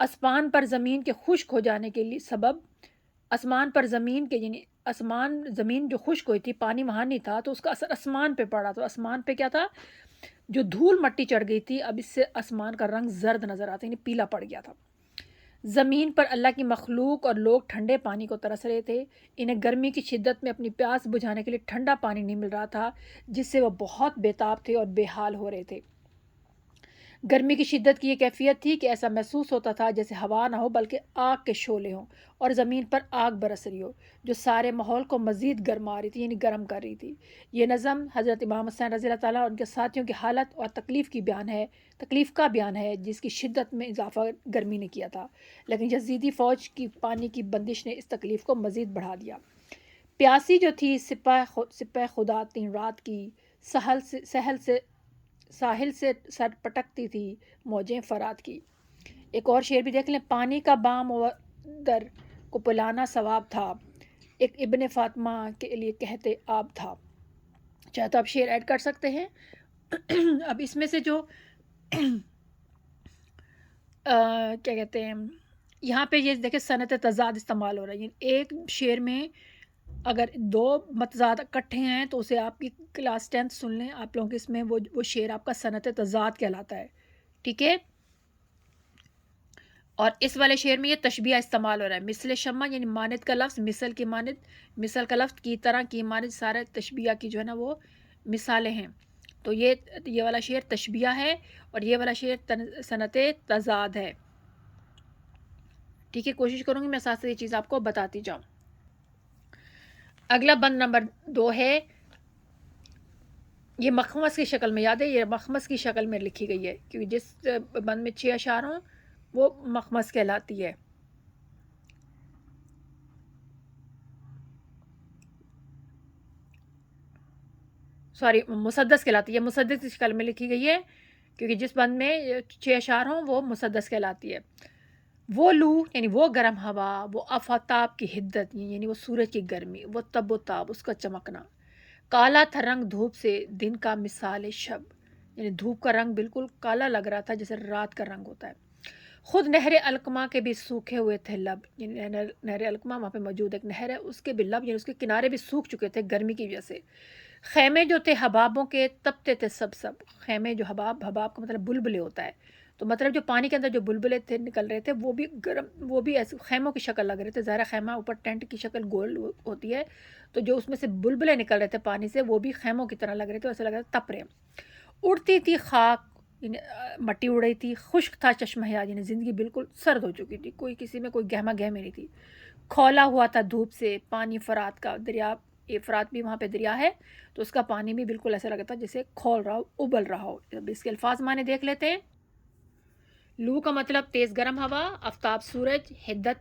آسمان پر زمین کے خشک ہو جانے کے لیے سبب، آسمان پر زمین کے یعنی زمین جو خشک ہوئی تھی، پانی وہاں نہیں تھا، تو اس کا اثر آسمان پہ پڑا. تو آسمان پہ کیا تھا؟ جو دھول مٹی چڑھ گئی تھی، اب اس سے آسمان کا رنگ زرد نظر آتا یعنی پیلا پڑ گیا تھا. زمین پر اللہ کی مخلوق اور لوگ ٹھنڈے پانی کو ترس رہے تھے. انہیں گرمی کی شدت میں اپنی پیاس بجھانے کے لیے ٹھنڈا پانی نہیں مل رہا تھا، جس سے وہ بہت بےتاب تھے اور بے حال ہو رہے تھے. گرمی کی شدت کی یہ کیفیت تھی کہ ایسا محسوس ہوتا تھا جیسے ہوا نہ ہو بلکہ آگ کے شعلے ہوں اور زمین پر آگ برس رہی ہو، جو سارے ماحول کو مزید گرما رہی تھی یعنی گرم کر رہی تھی. یہ نظم حضرت امام حسین رضی اللہ تعالیٰ اور ان کے ساتھیوں کی حالت اور تکلیف کا بیان ہے، جس کی شدت میں اضافہ گرمی نے کیا تھا، لیکن یزیدی فوج کی پانی کی بندش نے اس تکلیف کو مزید بڑھا دیا. پیاسی جو تھی سپہ خدا 3 رات کی، ساحل سے سر پٹکتی تھی موجیں فرات کی. ایک اور شعر بھی دیکھ لیں. پانی کا بام و در کو پلانا ثواب تھا، ایک ابن فاطمہ کے لیے کہتے آب تھا. چاہے تو آپ شعر ایڈ کر سکتے ہیں. اب اس میں سے جو کیا کہتے ہیں، یہاں پہ یہ دیکھیں صنعت تضاد استعمال ہو رہا ہے. یعنی ایک شعر میں اگر 2 متضاد اکٹھے ہیں تو اسے آپ کی کلاس 10 سن لیں آپ لوگوں کے، اس میں وہ شعر آپ کا صنعت تضاد کہلاتا ہے. ٹھیک ہے. اور اس والے شعر میں یہ تشبیہ استعمال ہو رہا ہے. مثل شمع یعنی مانند کا لفظ، مثل کی مانند، مثل کا لفظ، کی طرح، کی مانند، سارے تشبیہ کی جو ہے نا وہ مثالیں ہیں. تو یہ والا شعر تشبیہ ہے اور یہ والا شعر صنعت تضاد ہے. ٹھیک ہے. کوشش کروں گی میں ساتھ یہ چیز آپ کو بتاتی جاؤں. اگلا بند نمبر 2 ہے. یہ مخمس کی شکل میں، یاد ہے یہ مخمس کی شکل میں لکھی گئی ہے، کیونکہ جس بند میں 6 اشعار ہوں وہ مخمس کہلاتی ہے. مسدس کہلاتی ہے. مسدس کی شکل میں لکھی گئی ہے کیونکہ جس بند میں 6 اشعار ہوں وہ مسدس کہلاتی ہے. وہ لو یعنی وہ گرم ہوا، وہ آفتاب کی حدت یعنی وہ سورج کی گرمی، وہ تب و تاب اس کا چمکنا. کالا تھا رنگ دھوپ سے دن کا مثال شب، یعنی دھوپ کا رنگ بالکل کالا لگ رہا تھا جیسے رات کا رنگ ہوتا ہے. خود نہر علقمہ کے بھی سوکھے ہوئے تھے لب، یعنی نہر علقمہ وہاں پہ موجود ایک نہر ہے، اس کے بھی لب یعنی اس کے کنارے بھی سوکھ چکے تھے گرمی کی وجہ سے. خیمے جو تھے حبابوں کے تپتے تھے سب. خیمے جو حباب کا مطلب بلبلے ہوتا ہے، تو مطلب جو پانی کے اندر جو بلبلے تھے نکل رہے تھے وہ بھی گرم، وہ بھی ایسے خیموں کی شکل لگ رہے تھے. ظاہر خیمہ اوپر ٹینٹ کی شکل گول ہوتی ہے، تو جو اس میں سے بلبلے نکل رہے تھے پانی سے وہ بھی خیموں کی طرح لگ رہے تھے، ایسا لگ رہا تھا تپ رہے. اڑتی تھی خاک یعنی مٹی اڑ رہی تھی. خشک تھا چشمہ حیات یعنی زندگی بالکل سرد ہو چکی تھی، کوئی کسی میں کوئی گہما گہمی نہیں تھی. کھولا ہوا تھا دھوپ سے پانی فرات کا، دریا فرات بھی وہاں پہ دریا ہے تو اس کا پانی بھی بالکل ایسا لگتا جیسے کھول رہا ہو، ابل رہا ہو. اس کے الفاظ معنی دیکھ لیتے ہیں. لو کا مطلب تیز گرم ہوا، آفتاب سورج، حدت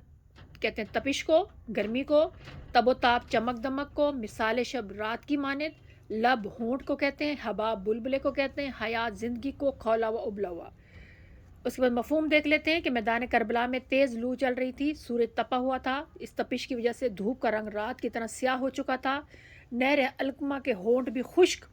کہتے ہیں تپش کو، گرمی کو، تب و تاب چمک دمک کو، مثال شب رات کی مانند، لب ہونٹ کو کہتے ہیں، حباب بلبلے کو کہتے ہیں، حیات زندگی کو، کھولا ہوا ابلا ہوا. اس کے بعد مفہوم دیکھ لیتے ہیں کہ میدان کربلا میں تیز لو چل رہی تھی، سورج تپا ہوا تھا، اس تپش کی وجہ سے دھوپ کا رنگ رات کی طرح سیاہ ہو چکا تھا. نہر علقمہ کے ہونٹ بھی خشک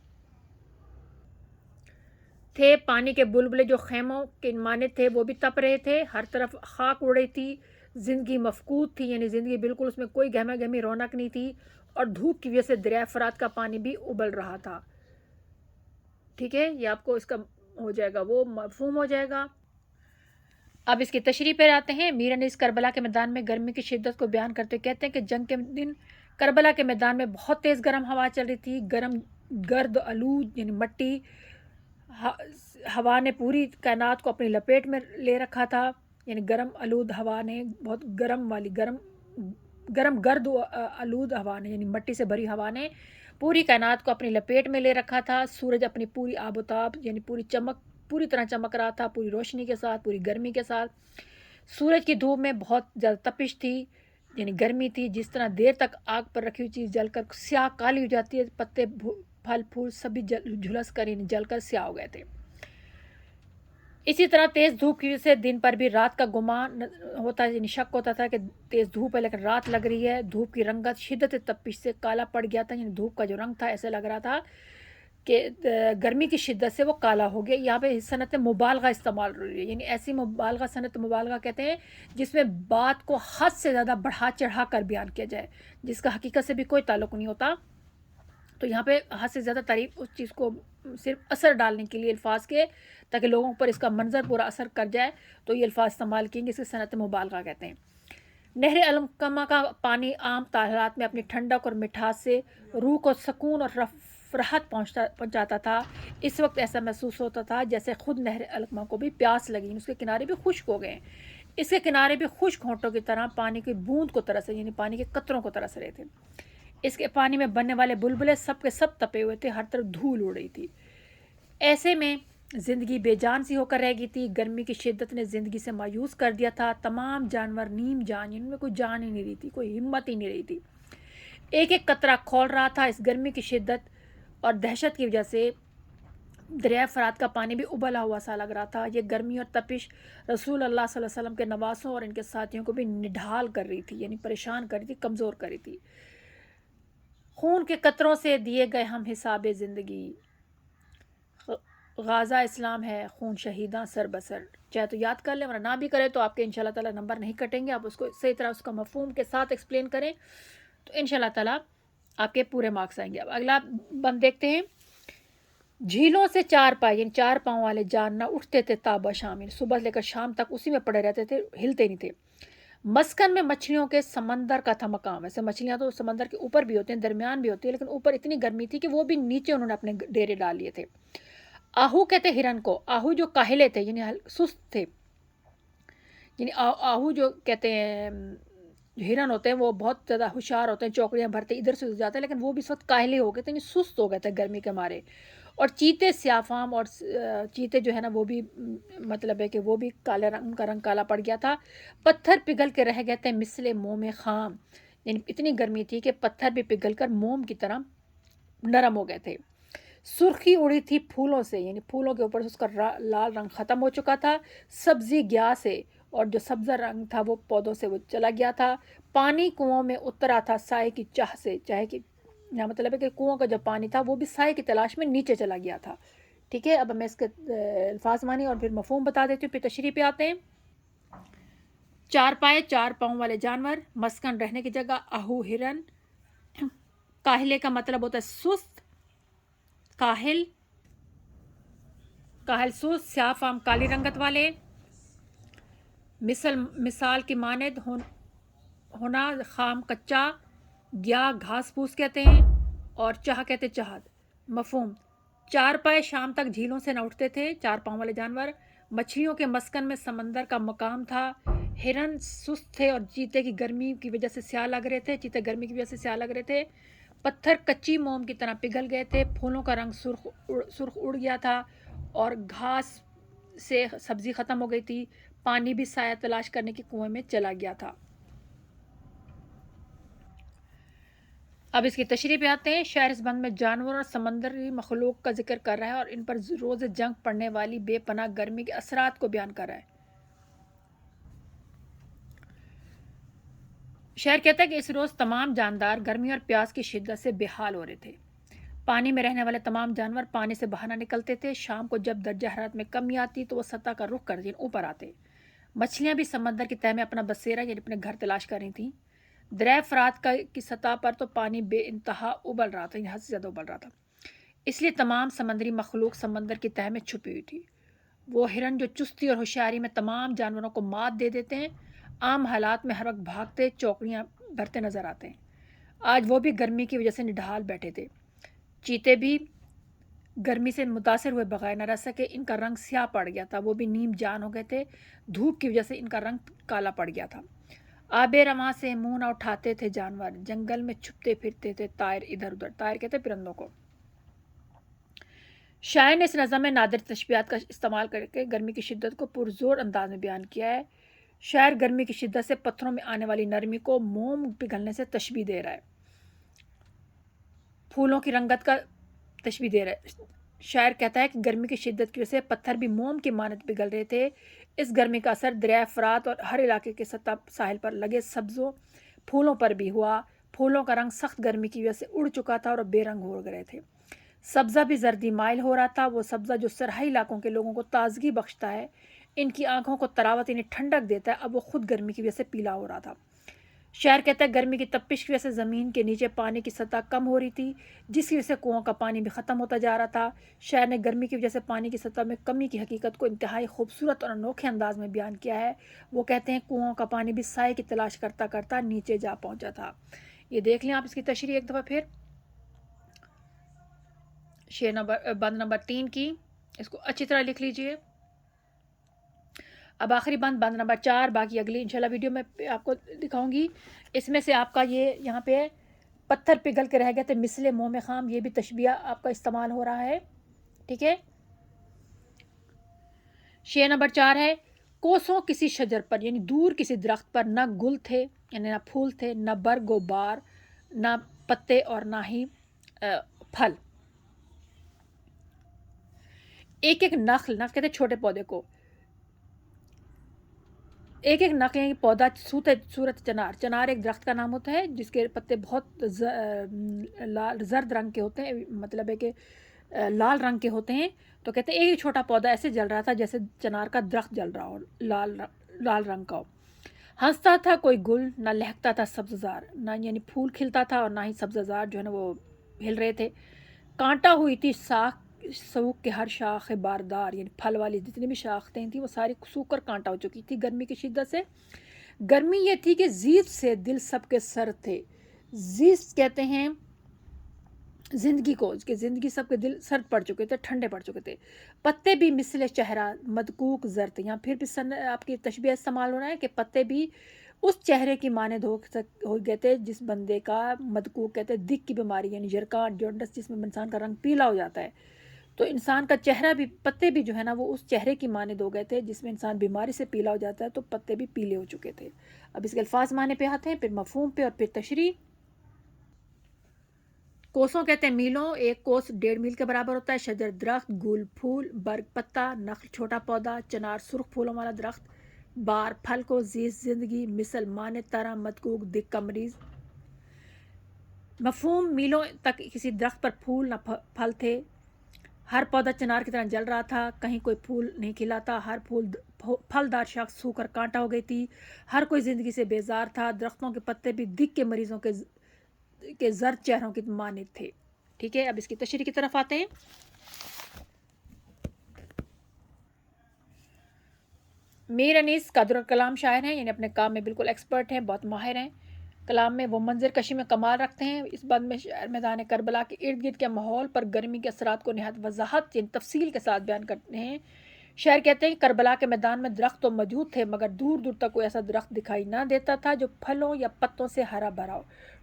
تھے، پانی کے بلبلے جو خیموں کے مانند تھے وہ بھی تپ رہے تھے، ہر طرف خاک اڑ رہی تھی، زندگی مفقود تھی یعنی زندگی بالکل اس میں کوئی گہما گہمی رونق نہیں تھی، اور دھوپ کی وجہ سے دریا فرات کا پانی بھی ابل رہا تھا. ٹھیک ہے. یہ آپ کو اس کا ہو جائے گا، وہ مفہوم ہو جائے گا. اب اس کی تشریح پہ آتے ہیں. میرا نے اس کربلا کے میدان میں گرمی کی شدت کو بیان کرتے ہوئے کہتے ہیں کہ جنگ کے دن کربلا کے میدان میں بہت تیز گرم ہوا چل رہی تھی. گرم گرد آلود یعنی مٹی ہوا نے پوری کائنات کو اپنی لپیٹ میں لے رکھا تھا، یعنی گرم آلود ہوا نے، بہت گرم گرد آلود ہوا نے یعنی مٹی سے بھری ہوا نے پوری کائنات کو اپنی لپیٹ میں لے رکھا تھا. سورج اپنی پوری آب و تاب یعنی پوری طرح چمک رہا تھا، پوری روشنی کے ساتھ، پوری گرمی کے ساتھ. سورج کی دھوپ میں بہت زیادہ تپش تھی یعنی گرمی تھی. جس طرح دیر تک آگ پر رکھی ہوئی چیز جل کر سیاہ کالی ہو جاتی ہے، پتے پھل پھول سبھی جھلس کر یعنی جل کر سیاہ ہو گئے تھے. اسی طرح تیز دھوپ کی وجہ سے دن پر بھی رات کا گمان ہوتا ہے، یعنی شک ہوتا تھا کہ تیز دھوپ ہے لیکن رات لگ رہی ہے. دھوپ کی رنگت شدت تپش سے کالا پڑ گیا تھا، یعنی دھوپ کا جو رنگ تھا ایسے لگ رہا تھا کہ گرمی کی شدت سے وہ کالا ہو گیا. یہاں پہ صنعت مبالغہ استعمال ہو رہی ہے، یعنی ایسی مبالغہ، صنعت مبالغہ کہتے ہیں جس میں بات کو حد سے زیادہ بڑھا چڑھا کر بیان کیا جائے، جس کا حقیقت سے بھی کوئی تعلق نہیں ہوتا. تو یہاں پہ حد سے زیادہ تعریف اس چیز کو صرف اثر ڈالنے کے لیے الفاظ کے، تاکہ لوگوں پر اس کا منظر پورا اثر کر جائے، تو یہ الفاظ استعمال کیں گے، اسے صنعت مبالغہ کہتے ہیں. نہر علقمہ کا پانی عام حالات میں اپنی ٹھنڈک اور مٹھاس سے روح کو سکون اور راحت پہنچاتا تھا. اس وقت ایسا محسوس ہوتا تھا جیسے خود نہر علقمہ کو بھی پیاس لگی، اس کے کنارے بھی خشک ہو گئے. اس کے کنارے بھی خشک ہونٹوں کی طرح پانی کی بوند کو ترس، یعنی پانی کے قطروں کو ترس رہے تھے. اس کے پانی میں بننے والے بلبلے سب کے سب تپے ہوئے تھے، ہر طرف دھول اڑ رہی تھی. ایسے میں زندگی بے جان سی ہو کر رہ گئی تھی. گرمی کی شدت نے زندگی سے مایوس کر دیا تھا. تمام جانور نیم جان، ان میں کوئی جان ہی نہیں رہی تھی، کوئی ہمت ہی نہیں رہی تھی. ایک ایک قطرہ کھول رہا تھا. اس گرمی کی شدت اور دہشت کی وجہ سے دریائے فرات کا پانی بھی ابلا ہوا سا لگ رہا تھا. یہ گرمی اور تپش رسول اللہ صلی اللہ علیہ وسلم کے نواسوں اور ان کے ساتھیوں کو بھی نڈھال کر رہی تھی، یعنی پریشان کر رہی تھی، کمزور کر رہی تھی. خون کے قطروں سے دیے گئے ہم حساب زندگی، غازہ اسلام ہے، خون شہیداں سر بسر. چاہے تو یاد کر لیں، ورنہ نہ بھی کرے تو آپ کے انشاءاللہ تعالیٰ نمبر نہیں کٹیں گے. آپ اس کو صحیح طرح اس کا مفہوم کے ساتھ ایکسپلین کریں تو انشاءاللہ تعالیٰ آپ کے پورے مارکس آئیں گے. اب اگلا بند دیکھتے ہیں. جھیلوں سے چار پائے، یعنی چار پاؤں والے جاننا اٹھتے تھے تابہ شام، یعنی صبح لے کر شام تک اسی میں پڑے رہتے تھے، ہلتے نہیں تھے. مسکن میں مچھلیوں کے سمندر کا تھا مقام. ایسے مچھلیاں تو سمندر کے اوپر بھی ہوتے ہیں، درمیان بھی ہوتی ہیں، لیکن اوپر اتنی گرمی تھی کہ وہ بھی نیچے انہوں نے اپنے ڈیرے ڈال لیے تھے. آہو کہتے ہرن کو. آہو جو کاہلے تھے، یعنی سست تھے، یعنی آہو جو کہتے ہیں ہرن ہوتے ہیں وہ بہت زیادہ ہوشیار ہوتے ہیں، چوکڑیاں بھرتے ادھر سے ادھر جاتے ہیں، لیکن وہ بھی اس وقت کاہلے ہو گئے تھے، یعنی سست ہو گئے تھے گرمی کے مارے. اور چیتے سیافام، اور چیتے جو ہے نا وہ بھی مطلب ہے کہ وہ بھی کالے رنگ، ان کا رنگ کالا پڑ گیا تھا. پتھر پگھل کے رہ گئے تھے مثل موم خام، یعنی اتنی گرمی تھی کہ پتھر بھی پگھل کر موم کی طرح نرم ہو گئے تھے. سرخی اڑی تھی پھولوں سے، یعنی پھولوں کے اوپر سے اس کا لال رنگ ختم ہو چکا تھا. سبزی گیا سے، اور جو سبزہ رنگ تھا وہ پودوں سے وہ چلا گیا تھا. پانی کنوؤں میں اترا تھا سائے کی چاہ سے، چاہے کہ یہاں مطلب ہے کہ کنوؤں کا جو پانی تھا وہ بھی سائے کی تلاش میں نیچے چلا گیا تھا. ٹھیک ہے، اب میں اس کے الفاظ مانی اور پھر مفہوم بتا دیتی ہوں، پھر تشریح پہ آتے ہیں. چار پائے، چار پاؤں والے جانور. مسکن رہنے کی جگہ. آہو ہرن. کاہلے کا مطلب ہوتا ہے سست، کاہل سست. سیافام کالی رنگت والے. مثال کی مانند ہونا، خام کچا. گیا گھاس پھوس کہتے ہیں، اور چاہ کہتے چاہت. مفہوم: چار پائے شام تک جھیلوں سے نہ اٹھتے تھے، چار پاؤں والے جانور. مچھلیوں کے مسکن میں سمندر کا مقام تھا. ہرن سست تھے اور چیتے کی گرمی کی وجہ سے سیاہ لگ رہے تھے، چیتے گرمی کی وجہ سے سیاہ لگ رہے تھے. پتھر کچی موم کی طرح پگھل گئے تھے. پھولوں کا رنگ سرخ اڑ گیا تھا، اور گھاس سے سبزی ختم ہو گئی تھی. پانی بھی سایہ تلاش کرنے کے کنویں میں چلا گیا تھا. اب اس کی تشریح پہ آتے ہیں. شاعر اس بند میں جانوروں اور سمندری مخلوق کا ذکر کر رہا ہے اور ان پر روز جنگ پڑنے والی بے پناہ گرمی کے اثرات کو بیان کر رہا ہے. شاعر کہتا ہے کہ اس روز تمام جاندار گرمی اور پیاس کی شدت سے بے حال ہو رہے تھے. پانی میں رہنے والے تمام جانور پانی سے باہر نہ نکلتے تھے. شام کو جب درجہ حرارت میں کمی آتی تو وہ سطح کا رخ کر اوپر آتے. مچھلیاں بھی سمندر کی تہہ میں اپنا بسیرا، یعنی اپنے گھر تلاش کر رہی تھیں. دریائے فرات کی سطح پر تو پانی بے انتہا ابل رہا تھا، یعنی حد سے زیادہ ابل رہا تھا. اس لیے تمام سمندری مخلوق سمندر کی تہہ میں چھپی ہوئی تھی. وہ ہرن جو چستی اور ہوشیاری میں تمام جانوروں کو مات دے دیتے ہیں، عام حالات میں ہر وقت بھاگتے، چوکڑیاں بھرتے نظر آتے ہیں. آج وہ بھی گرمی کی وجہ سے نڈھال بیٹھے تھے. چیتے بھی گرمی سے متاثر ہوئے بغیر نہ رہ سکے. ان کا رنگ سیاہ پڑ گیا تھا، وہ بھی نیم جان ہو گئے تھے. دھوپ کی وجہ سے ان کا رنگ کالا پڑ گیا تھا. آب رواں سے منہ نہ اٹھاتے تھے جانور. جنگل میں چھپتے پھرتے تھے طائر ادھر ادھر. طائر کہتے پرندوں کو. شاعر نے اس نظم میں نادر تشبیہات کا استعمال کر کے گرمی کی شدت کو پرزور انداز میں بیان کیا ہے. شاعر گرمی کی شدت سے پتھروں میں آنے والی نرمی کو موم پگھلنے سے تشبیہ دے رہا ہے. پھولوں کی رنگت کا تشبیہ دے رہا ہے. شاعر کہتا ہے کہ گرمی کی شدت کی وجہ سے پتھر بھی موم کی مانند پگھل رہے تھے. اس گرمی کا اثر دریائے فرات اور ہر علاقے کے سطح ساحل پر لگے سبزوں پھولوں پر بھی ہوا. پھولوں کا رنگ سخت گرمی کی وجہ سے اڑ چکا تھا اور بے رنگ ہو گئے تھے. سبزہ بھی زردی مائل ہو رہا تھا، وہ سبزہ جو صحرائی علاقوں کے لوگوں کو تازگی بخشتا ہے، ان کی آنکھوں کو تراوت انہیں ٹھنڈک دیتا ہے، اب وہ خود گرمی کی وجہ سے پیلا ہو رہا تھا۔ شاعر کہتا ہے گرمی کی تپش کی وجہ سے زمین کے نیچے پانی کی سطح کم ہو رہی تھی، جس کی وجہ سے کنووں کا پانی بھی ختم ہوتا جا رہا تھا۔ شاعر نے گرمی کی وجہ سے پانی کی سطح میں کمی کی حقیقت کو انتہائی خوبصورت اور انوکھے انداز میں بیان کیا ہے۔ وہ کہتے ہیں کنووں کا پانی بھی سائے کی تلاش کرتا کرتا نیچے جا پہنچا تھا۔ یہ دیکھ لیں آپ اس کی تشریح ایک دفعہ پھر، شعر نمبر بند نمبر 3 کی، اس کو اچھی طرح لکھ لیجئے۔ اب آخری بند نمبر 4، باقی اگلی انشاءاللہ ویڈیو میں آپ کو دکھاؤں گی۔ اس میں سے آپ کا یہ یہاں پہ پتھر پگھل کے رہ گئے تھے مثل موم خام، یہ بھی تشبیہ آپ کا استعمال ہو رہا ہے، ٹھیک ہے۔ شعر نمبر 4 ہے، کوسوں کسی شجر پر، یعنی دور کسی درخت پر نہ گل تھے، یعنی نہ پھول تھے، نہ برگ و بار، نہ پتے اور نہ ہی پھل۔ ایک ایک نخل کہتے ہیں چھوٹے پودے کو، ایک ایک نخل یعنی پودا صورت چنار ایک درخت کا نام ہوتا ہے جس کے پتے بہت زرد رنگ کے ہوتے ہیں، مطلب ہے کہ لال رنگ کے ہوتے ہیں۔ تو کہتے ہیں ایک چھوٹا پودا ایسے جل رہا تھا جیسے چنار کا درخت جل رہا ہو، لال رنگ کا ہو۔ ہنستا تھا کوئی گل، نہ لہکتا تھا سبززار، نہ یعنی پھول کھلتا تھا اور نہ ہی سبززار جو ہے نا وہ ہل رہے تھے۔ کانٹا ہوئی تھی سوکھ کے ہر شاخ باردار، یعنی پھل والی جتنی بھی شاختیں تھیں وہ ساری سوکھ کر کانٹا ہو چکی تھی گرمی کی شدت سے۔ گرمی یہ تھی کہ زیست سے دل سب کے سرد تھے۔ زیست کہتے ہیں زندگی کو، کہ زندگی سب کے دل سرد پڑ چکے تھے، ٹھنڈے پڑ چکے تھے۔ پتے بھی مثل چہرہ مدکوک زرد تھے، یہاں پھر بھی آپ کی تشبیہ استعمال ہو رہا ہے کہ پتے بھی اس چہرے کی مانند ہو گئے تھے جس بندے کا مدکوک کہتے ہیں دک کی بیماری، یعنی جرکان جونڈس، جس میں انسان کا رنگ پیلا ہو جاتا ہے۔ تو انسان کا چہرہ بھی، پتے بھی جو ہے نا وہ اس چہرے کی مانند ہو گئے تھے جس میں انسان بیماری سے پیلا ہو جاتا ہے، تو پتے بھی پیلے ہو چکے تھے۔ اب اس کے الفاظ معنی پہ آتے ہیں، پھر مفہوم پہ اور پھر تشریح۔ کوسوں کہتے ہیں میلوں، ایک کوس 1.5 میل کے برابر ہوتا ہے۔ شجر درخت، گل پھول، برگ پتا، نخل چھوٹا پودا، چنار سرخ پھولوں والا درخت، بار پھل کو، زیست زندگی، مثل مانند طرح، مدکوک دک کا مریض۔ مفہوم، میلوں تک کسی درخت پر پھول نہ پھل تھے، ہر پودا چنار کی طرح جل رہا تھا، کہیں کوئی پھول نہیں کھلا تھا، ہر پھلدار شاخ سوکھ کر کانٹا ہو گئی تھی، ہر کوئی زندگی سے بیزار تھا، درختوں کے پتے بھی دک کے مریضوں کے زرد چہروں کی مانند تھے، ٹھیک ہے۔ اب اس کی تشریح کی طرف آتے ہیں۔ میر انیس قدر الکلام شاعر ہیں، یعنی اپنے کام میں بالکل ایکسپرٹ ہیں، بہت ماہر ہیں کلام میں، وہ منظر کشی میں کمال رکھتے ہیں۔ اس بند میں شاعر میدان کربلا کے ارد گرد کے ماحول پر گرمی کے اثرات کو نہایت وضاحت یعنی تفصیل کے ساتھ بیان کرتے ہیں۔ شاعر کہتے ہیں کہ کربلا کے میدان میں درخت تو موجود تھے مگر دور دور تک کوئی ایسا درخت دکھائی نہ دیتا تھا جو پھلوں یا پتوں سے ہرا بھرا ہو۔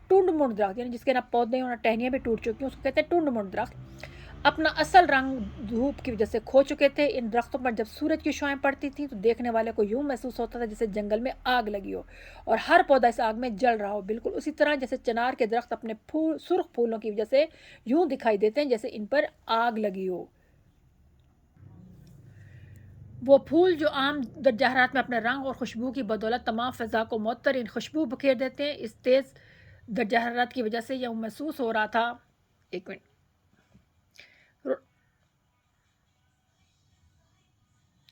ٹنڈ منڈ درخت، یعنی جس کے نہ پودے اور نہ ٹہنیاں بھی ٹوٹ چکی ہیں، اس کو کہتے ہیں ٹنڈ منڈ درخت، اپنا اصل رنگ دھوپ کی وجہ سے کھو چکے تھے۔ ان درختوں پر جب سورج کی شعاعیں پڑتی تھیں تو دیکھنے والے کو یوں محسوس ہوتا تھا جیسے جنگل میں آگ لگی ہو اور ہر پودا اس آگ میں جل رہا ہو، بالکل اسی طرح جیسے چنار کے درخت اپنے سرخ پھولوں کی وجہ سے یوں دکھائی دیتے ہیں جیسے ان پر آگ لگی ہو۔ وہ پھول جو عام درجہ حرارت میں اپنے رنگ اور خوشبو کی بدولت تمام فضا کو معطر خوشبو بکھیر دیتے ہیں، اس تیز درجہ حرارت کی وجہ سے یہ محسوس ہو رہا تھا، ایک منٹ،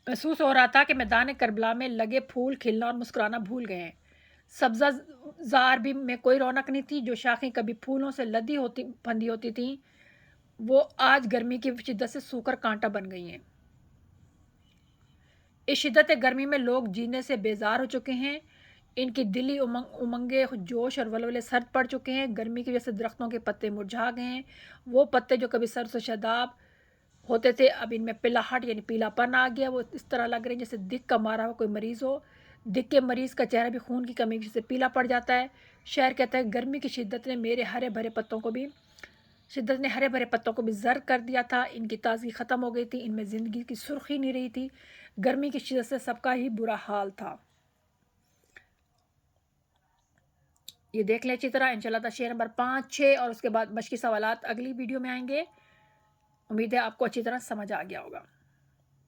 محسوس ہو رہا تھا کہ میدان کربلا میں لگے پھول کھلنا اور مسکرانا بھول گئے ہیں۔ سبزہ زار بھی میں کوئی رونق نہیں تھی، جو شاخیں کبھی پھولوں سے لدی پھندی ہوتی تھیں وہ آج گرمی کی شدت سے سوکھ کر کانٹا بن گئی ہیں۔ اس شدت گرمی میں لوگ جینے سے بیزار ہو چکے ہیں، ان کی دلی امنگیں جوش اور ولولے سرد پڑ چکے ہیں، گرمی کی وجہ سے درختوں کے پتے مرجھا گئے ہیں، وہ پتے جو کبھی سرس و شاداب ہوتے تھے اب ان میں پلاہٹ یعنی پیلا پن آ گیا، وہ اس طرح لگ رہے ہیں جیسے دک کا مارا ہو کوئی مریض ہو، دک کے مریض کا چہرہ بھی خون کی کمی سے پیلا پڑ جاتا ہے۔ شاعر کہتا ہے گرمی کی شدت نے ہرے بھرے پتوں کو بھی زرد کر دیا تھا، ان کی تازگی ختم ہو گئی تھی، ان میں زندگی کی سرخی نہیں رہی تھی، گرمی کی شدت سے سب کا ہی برا حال تھا۔ یہ دیکھ لیں اچھی طرح، انشاءاللہ شعر نمبر 5، 6 اور اس کے بعد مشقی سوالات اگلی ویڈیو میں آئیں گے۔ امید ہے آپ کو اچھی طرح سمجھ آ گیا ہوگا۔